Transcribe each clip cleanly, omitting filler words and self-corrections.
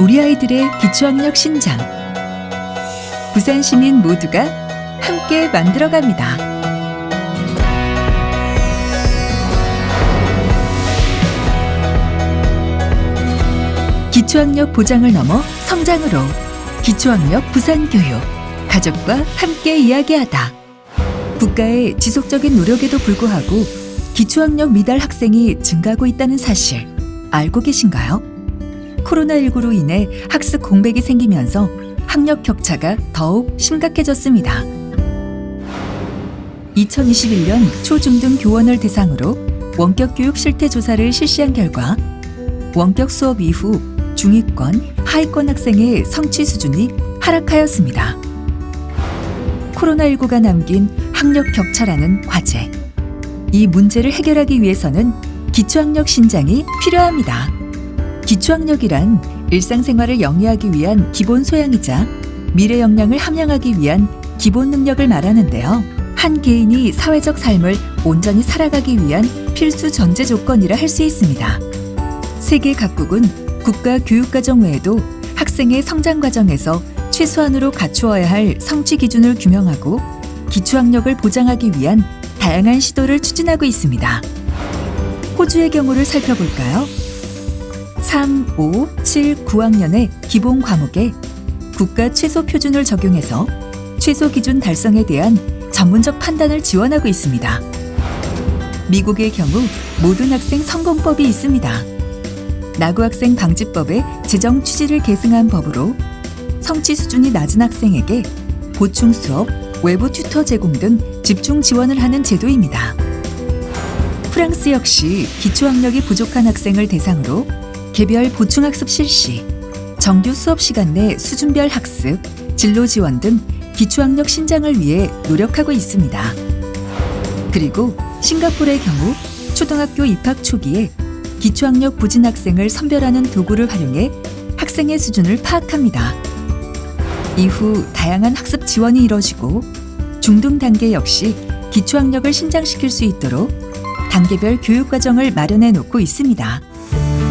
우리 아이들의 기초학력 신장. 부산 시민 모두가 함께 만들어갑니다. 기초학력 보장을 넘어 성장으로 기초학력 부산교육. 가족과 함께 이야기하다. 국가의 지속적인 노력에도 불구하고 기초학력 미달 학생이 증가하고 있다는 사실 알고 계신가요? 코로나19로 인해 학습 공백이 생기면서 학력 격차가 더욱 심각해졌습니다. 2021년 초중등 교원을 대상으로 원격 교육 실태 조사를 실시한 결과 원격 수업 이후 중위권, 하위권 학생의 성취 수준이 하락하였습니다. 코로나19가 남긴 학력 격차라는 과제. 이 문제를 해결하기 위해서는 기초학력 신장이 필요합니다. 기초학력이란 일상생활을 영위하기 위한 기본 소양이자 미래 역량을 함양하기 위한 기본 능력을 말하는데요. 한 개인이 사회적 삶을 온전히 살아가기 위한 필수 전제 조건이라 할 수 있습니다. 세계 각국은 국가 교육과정 외에도 학생의 성장 과정에서 최소한으로 갖추어야 할 성취 기준을 규명하고 기초학력을 보장하기 위한 다양한 시도를 추진하고 있습니다. 호주의 경우를 살펴볼까요? 3, 5, 7, 9학년의 기본 과목에 국가 최소 표준을 적용해서 최소 기준 달성에 대한 전문적 판단을 지원하고 있습니다. 미국의 경우 모든 학생 성공법이 있습니다. 나고학생 방지법의 재정 취지를 계승한 법으로 성취 수준이 낮은 학생에게 보충 수업, 외부 튜터 제공 등 집중 지원을 하는 제도입니다. 프랑스 역시 기초학력이 부족한 학생을 대상으로 개별 보충학습 실시, 정규 수업 시간 내 수준별 학습, 진로 지원 등 기초학력 신장을 위해 노력하고 있습니다. 그리고 싱가포르의 경우 초등학교 입학 초기에 기초학력 부진 학생을 선별하는 도구를 활용해 학생의 수준을 파악합니다. 이후 다양한 학습 지원이 이뤄지고 중등 단계 역시 기초학력을 신장시킬 수 있도록 단계별 교육과정을 마련해 놓고 있습니다.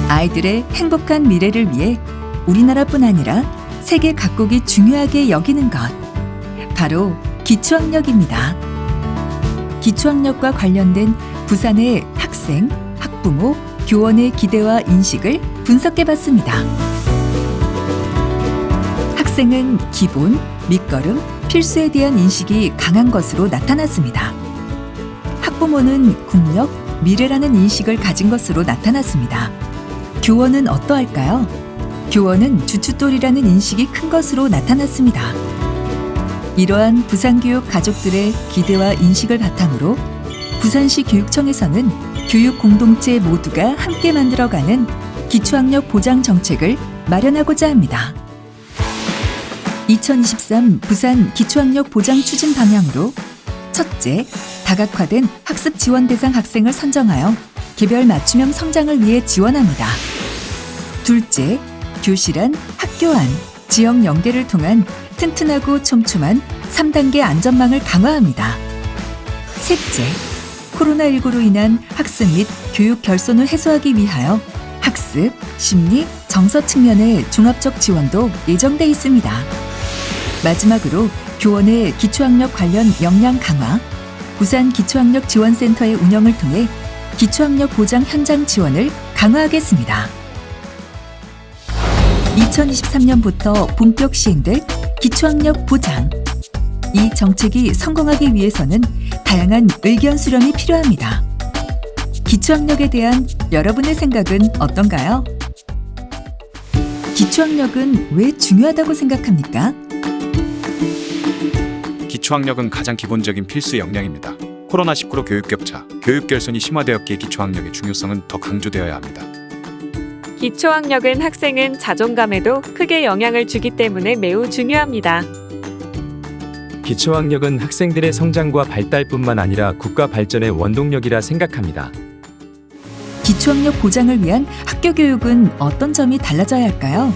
아이들의 행복한 미래를 위해 우리나라뿐 아니라 세계 각국이 중요하게 여기는 것, 바로 기초학력입니다. 기초학력과 관련된 부산의 학생, 학부모, 교원의 기대와 인식을 분석해봤습니다. 학생은 기본, 밑거름, 필수에 대한 인식이 강한 것으로 나타났습니다. 학부모는 국력, 미래라는 인식을 가진 것으로 나타났습니다. 교원은 어떠할까요? 교원은 주춧돌이라는 인식이 큰 것으로 나타났습니다. 이러한 부산교육 가족들의 기대와 인식을 바탕으로 부산시 교육청에서는 교육 공동체 모두가 함께 만들어가는 기초학력 보장 정책을 마련하고자 합니다. 2023 부산 기초학력 보장 추진 방향으로 첫째, 다각화된 학습 지원 대상 학생을 선정하여 개별 맞춤형 성장을 위해 지원합니다. 둘째, 교실 안, 학교 안, 지역 연계를 통한 튼튼하고 촘촘한 3단계 안전망을 강화합니다. 셋째, 코로나19로 인한 학습 및 교육 결손을 해소하기 위하여 학습, 심리, 정서 측면의 종합적 지원도 예정돼 있습니다. 마지막으로 교원의 기초학력 관련 역량 강화, 부산 기초학력 지원센터의 운영을 통해 기초학력 보장 현장 지원을 강화하겠습니다. 2023년부터 본격 시행될 기초학력 보장. 이 정책이 성공하기 위해서는 다양한 의견 수렴이 필요합니다. 기초학력에 대한 여러분의 생각은 어떤가요? 기초학력은 왜 중요하다고 생각합니까? 기초학력은 가장 기본적인 필수 역량입니다. 코로나19로 교육 격차, 교육 결손이 심화되었기에 기초학력의 중요성은 더 강조되어야 합니다. 기초학력은 학생은 자존감에도 크게 영향을 주기 때문에 매우 중요합니다. 기초학력은 학생들의 성장과 발달뿐만 아니라 국가 발전의 원동력이라 생각합니다. 기초학력 보장을 위한 학교 교육은 어떤 점이 달라져야 할까요?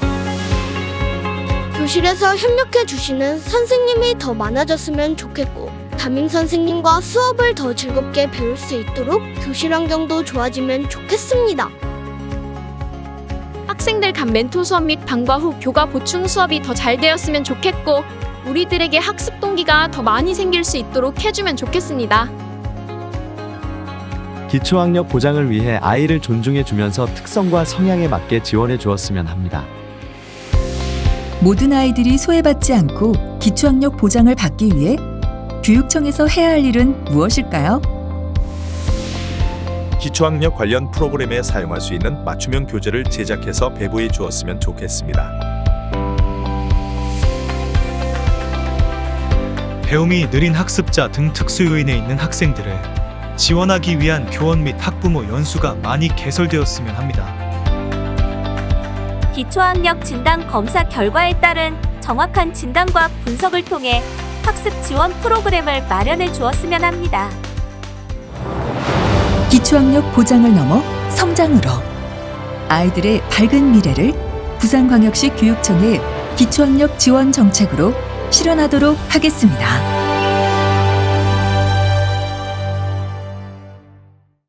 교실에서 협력해 주시는 선생님이 더 많아졌으면 좋겠고, 담임 선생님과 수업을 더 즐겁게 배울 수 있도록 교실 환경도 좋아지면 좋겠습니다. 학생들 간 멘토 수업 및 방과 후 교과 보충 수업이 더 잘 되었으면 좋겠고 우리들에게 학습 동기가 더 많이 생길 수 있도록 해주면 좋겠습니다. 기초학력 보장을 위해 아이를 존중해 주면서 특성과 성향에 맞게 지원해 주었으면 합니다. 모든 아이들이 소외받지 않고 기초학력 보장을 받기 위해 교육청에서 해야 할 일은 무엇일까요? 기초학력 관련 프로그램에 사용할 수 있는 맞춤형 교재를 제작해서 배부해 주었으면 좋겠습니다. 배움이 느린 학습자 등 특수 요인에 있는 학생들을 지원하기 위한 교원 및 학부모 연수가 많이 개설되었으면 합니다. 기초학력 진단 검사 결과에 따른 정확한 진단과 분석을 통해 학습 지원 프로그램을 마련해 주었으면 합니다. 기초학력 보장을 넘어 성장으로 아이들의 밝은 미래를 부산광역시 교육청의 기초학력 지원 정책으로 실현하도록 하겠습니다.